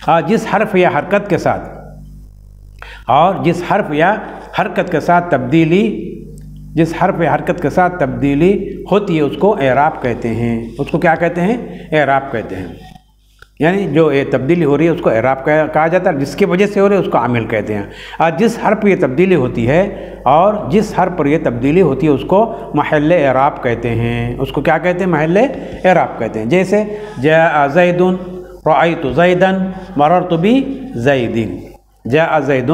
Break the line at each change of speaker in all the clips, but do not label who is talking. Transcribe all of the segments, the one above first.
اور جس حرف یا حرکت کے ساتھ جس حرف یا حرکت کے ساتھ تبدیلی ہوتی ہے اس کو اعراب کہتے ہیں. اس کو کیا کہتے ہیں؟ اعراب کہتے ہیں. یعنی جو یہ تبدیلی ہو رہی ہے اس کو اعراب کہا جاتا ہے، جس کی وجہ سے ہو رہی ہے اس کو عامل کہتے ہیں. اور جس حرف پر یہ تبدیلی ہوتی ہے اس کو محل اعراب کہتے ہیں. اس کو کیا کہتے ہیں؟ محل اعراب کہتے ہیں. جیسے جاء زید رأیت زیدا مررت بزید. جاء زید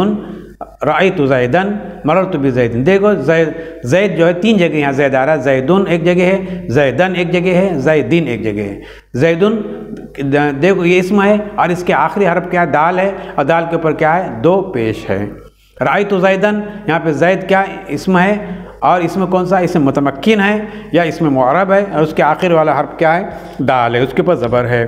رأیت زیدا مررت بزید. دیکھو زید جو ہے 3 جگہ یہاں زید آ رہا ہے. زیدن ایک جگہ ہے، زیدن ایک جگہ ہے، زیدین ایک جگہ ہے. زیدن دیکھو یہ اسم ہے اور اس کے آخری حرف کیا ہے؟ دال ہے، اور دال کے اوپر کیا ہے؟ 2 پیش ہے. رأیت زیدن یہاں پہ زید کیا اسم ہے، اور اسم کون سا؟ اسم متمکن ہے یا اسم معرب ہے، اور اس کے آخر والا حرف کیا ہے؟ دال ہے، اس کے اوپر زبر ہے.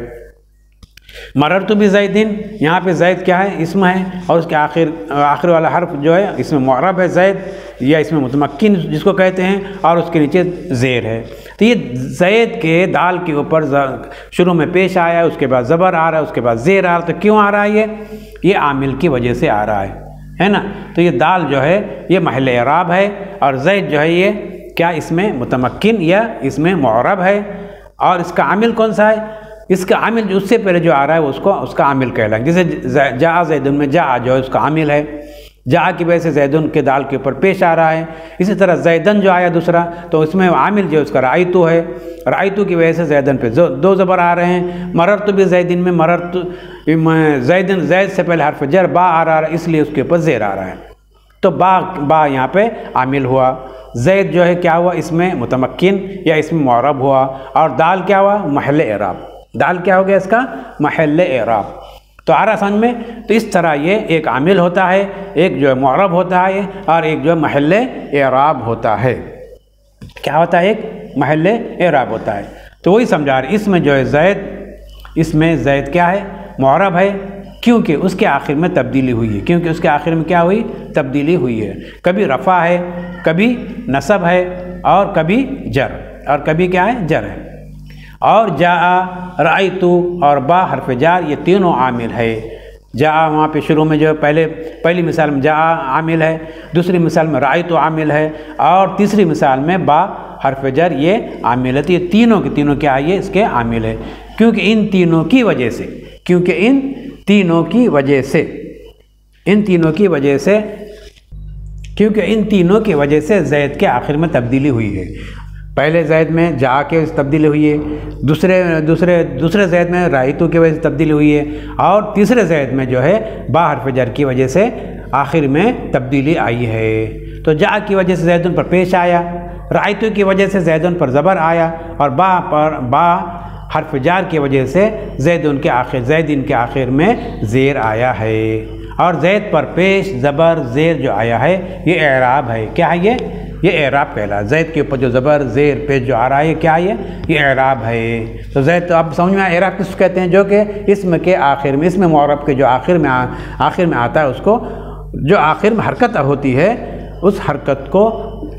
مررت بزیدن یہاں پہ زید کیا ہے؟ اسم ہے، اور اس کے آخر والا حرف جو ہے اسم معرب ہے زید یا اسم متمکن جس کو کہتے ہیں، اور اس کے نیچے زیر ہے. تو یہ زید کے دال کے اوپر شروع میں پیش آیا ہے، اس کے بعد زبر آ رہا ہے، اس کے بعد زیر آ رہا ہے. تو کیوں آ رہا ہے؟ یہ عامل کی وجہ سے آ رہا ہے نا. تو یہ دال جو ہے یہ محل اعراب ہے، اور زید جو ہے یہ کیا اسم متمکن یا اسم معرب ہے. اور اس کا عامل کون سا ہے؟ اس کا عامل جو اس سے پہلے جو آ رہا ہے اس کا عامل کہلائیں گے. جیسے جاء زیدن میں جاء جو ہے اس کا عامل ہے، جاء کی وجہ سے زیدن کے دال کے اوپر پیش آ رہا ہے. اسی طرح زیدن جو آیا دوسرا تو اس میں عامل جو اس کا رأیتو ہے، رأیتو کی وجہ سے زیدن پہ 2 زبر آ رہے ہیں. مررت بزیدن میں مررت زید سے پہلے حرف جر با آ رہا ہے، اس لیے اس کے اوپر زیر آ رہا ہے. تو با یہاں پہ عامل ہوا. زید جو ہے کیا ہوا؟ اسم متمکن یا اسم معرب ہوا. اور دال کیا ہوا؟ محل اعراب. دال کیا ہو گیا اس کا؟ محل اعراب. تو آ رہا سمجھ میں؟ تو اس طرح یہ ایک عامل ہوتا ہے، ایک جو ہے معرب ہوتا ہے، اور ایک جو ہے محل اعراب ہوتا ہے. کیا ہوتا ہے؟ ایک محل اعراب ہوتا ہے. تو وہی سمجھا رہے اس میں جو ہے زید، اس میں زید کیا ہے؟ معرب ہے، کیونکہ اس کے آخر میں تبدیلی ہوئی ہے. کیا ہوئی؟ تبدیلی ہوئی ہے. کبھی رفع ہے، کبھی نصب ہے، اور کبھی جر، اور کبھی کیا ہے؟ جر ہے. اور جاء رأیتو اور با حرف جار یہ تینوں عامل ہے. جاء وہاں پہ شروع میں جو پہلی مثال میں جاء عامل ہے، دوسری مثال میں رأیتو عامل ہے، اور تیسری مثال میں با حرف جر یہ عامل ہے. تو یہ تینوں کے تینوں کیا ہے؟ اس کے عامل ہے. کیونکہ ان تینوں کی وجہ سے زید کے آخر میں تبدیلی ہوئی ہے. پہلے زید میں جاء کے وجہ سے تبدیلی ہوئی ہے، دوسرے زید میں رأیتو کی وجہ سے تبدیلی ہوئی ہے، اور تیسرے زید میں جو ہے با حرف جر کی وجہ سے آخر میں تبدیلی آئی ہے. تو جاء کی وجہ سے زیدن پر پیش آیا، رأیتو کی وجہ سے زیدن پر زبر آیا، اور با حرف جار کی وجہ سے زیدن کے آخر میں زیر آیا ہے. اور زید پر پیش زبر زیر جو آیا ہے یہ اعراب ہے. کیا ہے یہ اعراب کہلا. زید کے اوپر جو زبر زیر پیش جو آ رہا ہے کیا ہے؟ یہ اعراب ہے. تو زید تو اب سمجھ میں اعراب کس کہتے ہیں؟ جو کہ اسم کے آخر میں، اسم معرب کے جو آخر میں آتا ہے، اس کو جو آخر میں حرکت ہوتی ہے اس حرکت کو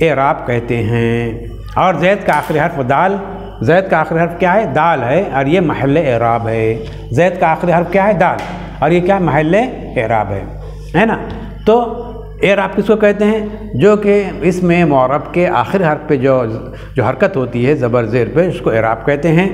اعراب کہتے ہیں. اور زید کا آخری حرف دال، زید کا آخری حرف کیا ہے؟ دال ہے، اور یہ محل اعراب ہے. زید کا آخری حرف کیا ہے؟ دال، اور یہ کیا محل اعراب ہے نا. تو اعراب کس کو کہتے ہیں؟ جو کہ اس میں معرب کے آخر حرف پہ جو حرکت ہوتی ہے زبر زیر پہ، اس کو اعراب کہتے ہیں.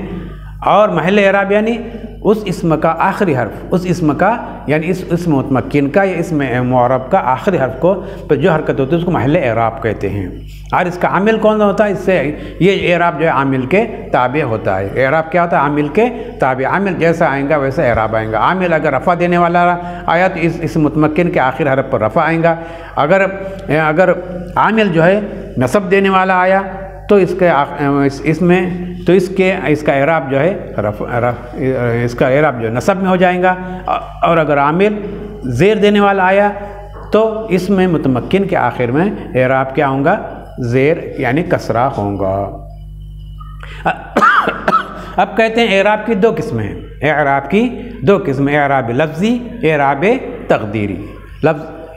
اور محل اعراب یعنی اس اسم کا آخری حرف، اس اسم کا یعنی اس اسم متمکن کا یا اسم معرب کا آخری حرف کو پہ جو حرکت ہوتی ہے اس کو محل اعراب کہتے ہیں. اور اس کا عامل کون ہوتا ہے؟ اس سے یہ اعراب جو ہے عامل کے تابع ہوتا ہے. اعراب کیا ہوتا ہے؟ عامل کے تابع. عامل جیسا آئیں گا ویسا اعراب آئیں گا. عامل اگر رفع دینے والا آیا تو اس متمکن کے آخر حرف پر رفع آئیں گا. اگر عامل جو ہے نصب دینے والا آیا تو اس کا اعراب جو ہے اس کا اعراب جو نصب میں ہو جائے گا. اور اگر عامل زیر دینے والا آیا تو اس میں متمکن کے آخر میں اعراب کیا ہوں گا؟ زیر یعنی کسرہ ہوں گا. اب کہتے ہیں اعراب کی 2 قسمیں ہیں. اعراب کی 2 قسمیں، اعراب لفظی، اعراب تقدیری.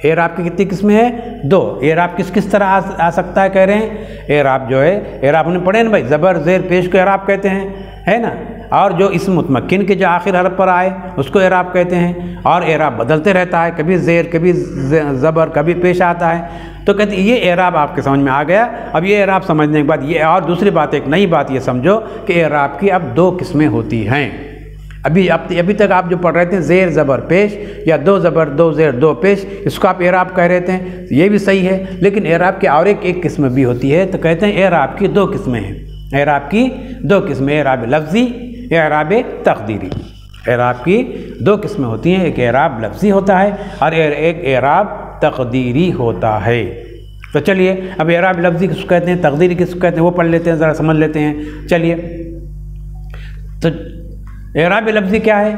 اعراب کی کتنی قسمیں ہیں؟ 2. اعراب کس طرح آ سکتا ہے کہہ رہے ہیں؟ اعراب جو ہے اعراب نے پڑھے نا بھائی، زبر زیر پیش کو اعراب کہتے ہیں، ہے نا. اور جو اسم متمکن کے جو آخر حرف پر آئے اس کو اعراب کہتے ہیں، اور اعراب بدلتے رہتا ہے، کبھی زیر کبھی زبر کبھی پیش آتا ہے، تو کہتے ہیں یہ اعراب آپ کے سمجھ میں آ گیا۔ اب یہ اعراب سمجھنے کے بعد یہ اور دوسری بات، ایک نئی بات یہ سمجھو کہ اعراب کی اب دو قسمیں ہوتی ہیں۔ ابھی تک آپ جو پڑھ رہے تھے زیر زبر پیش یا دو زبر دو زیر دو پیش، اس کو آپ اعراب کہہ رہے تھے، یہ بھی صحیح ہے، لیکن اعراب کی اور ایک قسم بھی ہوتی ہے، تو کہتے ہیں اعراب کی دو قسمیں ہیں۔ اعراب کی دو قسمیں، اعراب لفظی، اعراب تقدیری۔ اعراب کی دو قسمیں ہوتی ہیں، ایک اعراب لفظی ہوتا ہے اور ایک اعراب تقدیری ہوتا ہے۔ تو چلیے اب اعراب لفظی کس کو کہتے ہیں، تقدیری کس کو کہتے ہیں، وہ پڑھ لیتے ہیں، ذرا سمجھ لیتے ہیں۔ چلیے تو اعراب لفظی کیا ہے؟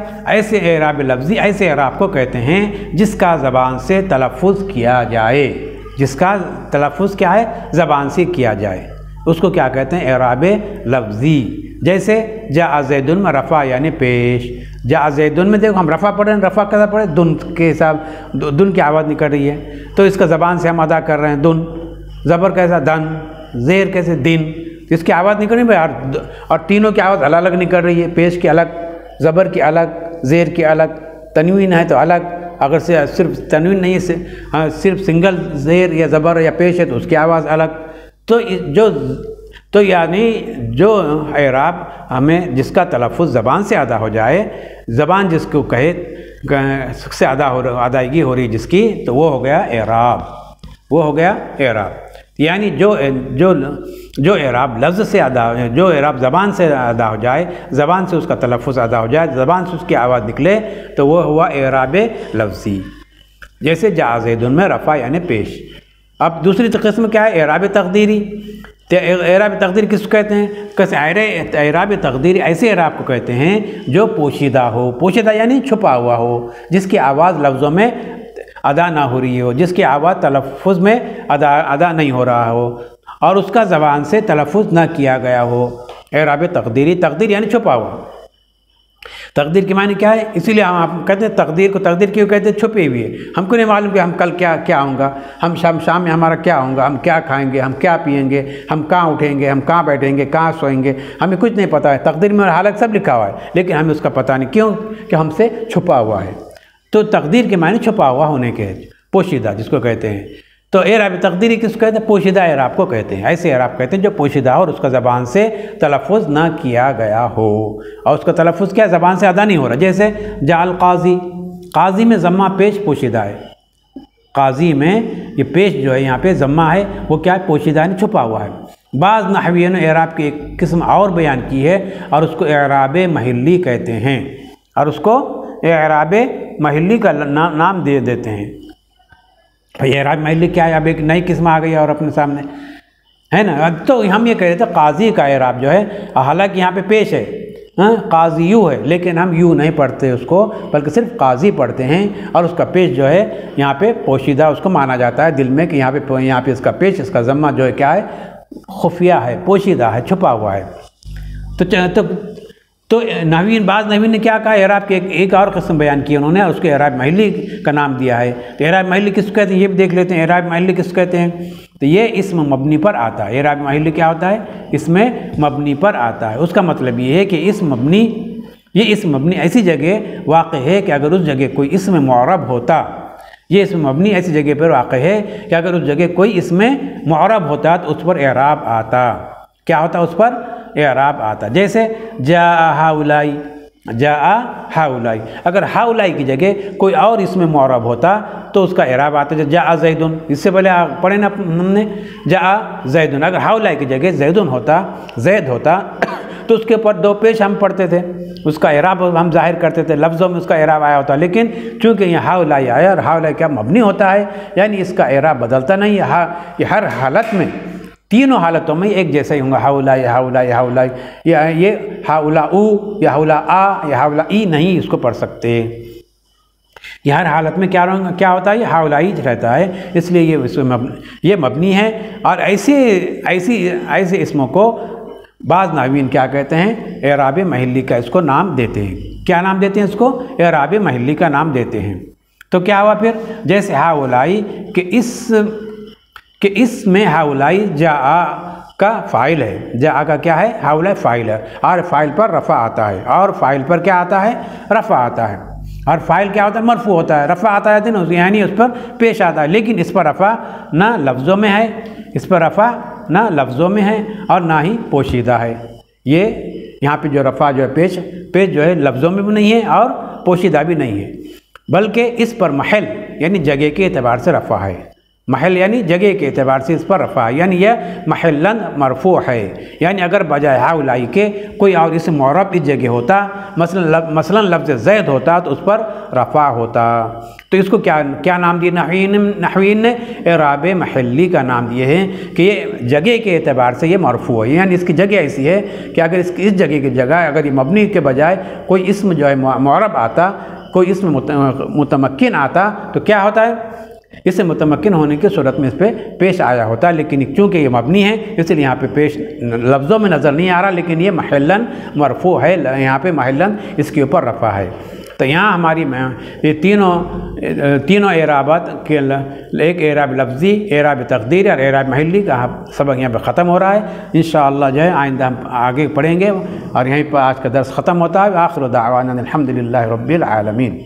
اعراب لفظی ایسے اعراب کو کہتے ہیں جس کا زبان سے تلفظ کیا جائے، جس کا تلفظ کیا ہے، زبان سے کیا جائے، اس کو کیا کہتے ہیں، اعراب لفظی۔ جیسے جاء زید میں رفع یعنی پیش، جاء زید میں دیکھو ہم رفع پڑھ رہے ہیں، رفع کیسا پڑھے، دن کے حساب، دن کی آواز نکل رہی ہے، تو اس کا زبان سے ہم ادا کر رہے ہیں دن۔ زبر کیسا، دن، زیر کیسے، دن، اس کی آواز نکل رہی ہے اور تینوں کی آواز الگ الگ نکل رہی ہے، پیش کی الگ، زبر کی الگ، زیر کی الگ، تنوین ہے تو الگ، اگر صرف تنوین نہیں ہے، صرف سنگل زیر یا زبر یا پیش ہے تو اس کی آواز الگ۔ تو یعنی جو اعراب ہمیں جس کا تلفظ زبان سے ادا ہو جائے، زبان جس کو کہے سے ادائیگی ہو رہی جس کی، تو وہ ہو گیا اعراب، وہ ہو گیا اعراب۔ یعنی جو اعراب لفظ سے جو اعراب زبان سے ادا ہو جائے، زبان سے اس کا تلفظ ادا ہو جائے، زبان سے اس کی آواز نکلے، تو وہ ہوا اعراب لفظی۔ جیسے جاء زید میں رفع یعنی پیش۔ اب دوسری قسم کیا ہے، اعراب تقدیری۔ تو اعراب تقدیری کس کو کہتے ہیں؟ اعراب تقدیری ایسے اعراب کو کہتے ہیں جو پوشیدہ ہو، پوشیدہ یعنی چھپا ہوا ہو، جس کی آواز لفظوں میں ادا نہ ہو رہی ہو، جس کی آواز تلفظ میں ادا نہیں ہو رہا ہو، اور اس کا زبان سے تلفظ نہ کیا گیا ہو۔ اعراب تقدیری، تقدیر یعنی چھپا ہوا۔ تقدیر کے معنی کیا ہے؟ اسی لیے ہم آپ کہتے ہیں تقدیر کو تقدیر کیوں کہتے ہیں، چھپی ہوئی ہے، ہم کو نہیں معلوم کہ ہم کل کیا ہوں گا، ہم شام میں ہمارا کیا ہوں گا، ہم کیا کھائیں گے، ہم کیا پئیں گے، ہم کہاں اٹھیں گے، ہم کہاں بیٹھیں گے، کہاں سوئیں گے، ہمیں کچھ نہیں پتہ ہے۔ تقدیر میں حالت سب لکھا ہوا ہے لیکن ہمیں اس کا پتہ نہیں، کیوں کہ ہم سے چھپا ہوا ہے۔ تو تقدیر کے معنی چھپا ہوا ہونے کے، پوشیدہ جس کو کہتے ہیں۔ تو اعراب تقدیری کس کو کہتے ہیں؟ پوشیدہ اعراب کو کہتے ہیں، ایسے اعراب کہتے ہیں جو پوشیدہ ہو اور اس کا زبان سے تلفظ نہ کیا گیا ہو، اور اس کا تلفظ کیا زبان سے ادا نہیں ہو رہا۔ جیسے جاء القاضی، قاضی میں ضمہ پیش پوشیدہ ہے، قاضی میں یہ پیش جو ہے یہاں پہ ضمہ ہے، وہ کیا ہے، پوشیدہ ہے، چھپا ہوا ہے۔ بعض نحویوں نے اعراب کی ایک قسم اور بیان کی ہے اور اس کو اعراب محلی کہتے ہیں، اور اس کو اعراب محلی کا نام دے دیتے ہیں۔ بھئی اعراب محلی کیا ہے؟ اب ایک نئی قسم آ گئی اور اپنے سامنے ہے نا۔ تو ہم یہ کہہ رہے تھے قاضی کا اعراب جو ہے، حالانکہ یہاں پہ پیش ہے، قاضی یوں ہے، لیکن ہم یوں نہیں پڑھتے اس کو، بلکہ صرف قاضی پڑھتے ہیں، اور اس کا پیش جو ہے یہاں پہ پوشیدہ اس کو مانا جاتا ہے دل میں، کہ یہاں پہ اس کا پیش، اس کا ضمہ جو ہے کیا ہے، خفیہ ہے، پوشیدہ ہے، چھپا ہوا ہے۔ تو بعض نحویین نے کیا کہا، اعراب کی ایک اور قسم بیان کی انہوں نے، اور اس کو اعراب محلی کا نام دیا ہے۔ تو اعراب محلی کس کو کہتے ہیں یہ بھی دیکھ لیتے ہیں۔ اعراب محلی کس کو کہتے ہیں؟ تو یہ اسم مبنی پر آتا ہے۔ اعراب محلی کیا ہوتا ہے؟ اسم مبنی پر آتا ہے۔ اس کا مطلب یہ ہے کہ اسم مبنی ایسی جگہ واقع ہے کہ اگر اس جگہ کوئی اسم معرب ہوتا، یہ اسم مبنی ایسی جگہ پر واقع ہے کہ اگر اس جگہ کوئی اسم معرب ہوتا تو اس پر اعراب آتا۔ کیا ہوتا اس پر؟ اعراب آتا۔ جیسے جاء ہؤلاء، جاء ہؤلاء، اگر ہؤلاء کی جگہ کوئی اور اسم معرب ہوتا تو اس کا اعراب آتا ہے۔ جاء زید، اس سے پہلے پڑھے نا ہم نے، جاء زید، اگر ہؤلاء کی جگہ زید ہوتا، زید ہوتا تو اس کے اوپر دو پیش ہم پڑھتے تھے، اس کا اعراب ہم ظاہر کرتے تھے، لفظوں میں اس کا اعراب آیا ہوتا، لیکن چونکہ یہ ہؤلاء آیا اور ہؤلاء کیا مبنی ہوتا ہے، یعنی اس کا اعراب بدلتا نہیں ہے، یہ ہر حالت میں، تینوں حالتوں میں ایک جیسا ہی ہوں گا، ہؤلاء ہؤلاء ہؤلاء، یہ ہؤلاء یا ہؤلاء یا ہؤلاء نہیں اس کو پڑھ سکتے۔ یہ ہر حالت میں کیا ہوتا ہے، یہ ہؤلاء رہتا ہے، اس لیے یہ مبنی ہے۔ اور ایسے اسموں کو بعض نحویین کیا کہتے ہیں، اعراب محلی کا اس کو نام دیتے ہیں۔ کیا نام دیتے ہیں اس کو؟ اعراب محلی کا نام دیتے ہیں۔ تو کیا ہوا پھر؟ جیسے ہؤلاء کہ اس میں ہؤلاء جاء کا فاعل ہے، جاء کا کیا ہے؟ حاولہ فاعل ہے، اور فاعل پر رفع آتا ہے، اور فاعل پر کیا آتا ہے؟ رفع آتا ہے، اور فاعل کیا ہوتا ہے؟ مرفوع ہوتا ہے، رفع آتا ہے نا، یعنی اس پر پیش آتا ہے، لیکن اس پر رفع نہ لفظوں میں ہے، اس پر رفع نہ لفظوں میں ہے اور نہ ہی پوشیدہ ہے۔ یہ یہاں پہ جو رفع جو ہے پیش جو ہے لفظوں میں بھی نہیں ہے اور پوشیدہ بھی نہیں ہے، بلکہ اس پر محل یعنی جگہ کے اعتبار سے رفع ہے، محل یعنی جگہ کے اعتبار سے اس پر رفع ہے، یعنی یہ محلاً مرفوع ہے، یعنی اگر بجائے ہؤلاء کے کوئی اور اسم معرب اس جگہ ہوتا، مثلا لفظ زید ہوتا تو اس پر رفع ہوتا، تو اس کو کیا نام دیے نحویین نے؟ اعراب محلی کا نام دیے ہیں کہ یہ جگہ کے اعتبار سے یہ مرفوع ہے، یعنی اس کی جگہ ایسی ہے کہ اگر اس جگہ کی جگہ اگر یہ مبنی کے بجائے کوئی اسم جو ہے معرب آتا، کوئی اسم متمکن آتا تو کیا ہوتا ہے؟ اس سے متمکن ہونے کی صورت میں اس پہ پیش آیا ہوتا ہے، لیکن چونکہ یہ مبنی ہے اس لیے یہاں پہ پیش لفظوں میں نظر نہیں آ رہا، لیکن یہ محلاً مرفوع ہے، یہاں پہ محلاً اس کے اوپر رفع ہے۔ تو یہاں ہماری یہ تینوں اعرابات کے ایک اعراب لفظی، اعراب تقدیری اور اعراب محلی کا سبق یہاں پہ ختم ہو رہا ہے، انشاءاللہ جو ہے آئندہ ہم آگے پڑھیں گے، اور یہیں پر آج کا درس ختم ہوتا ہے۔ آخر دعوانا الحمدللہ رب العالمین۔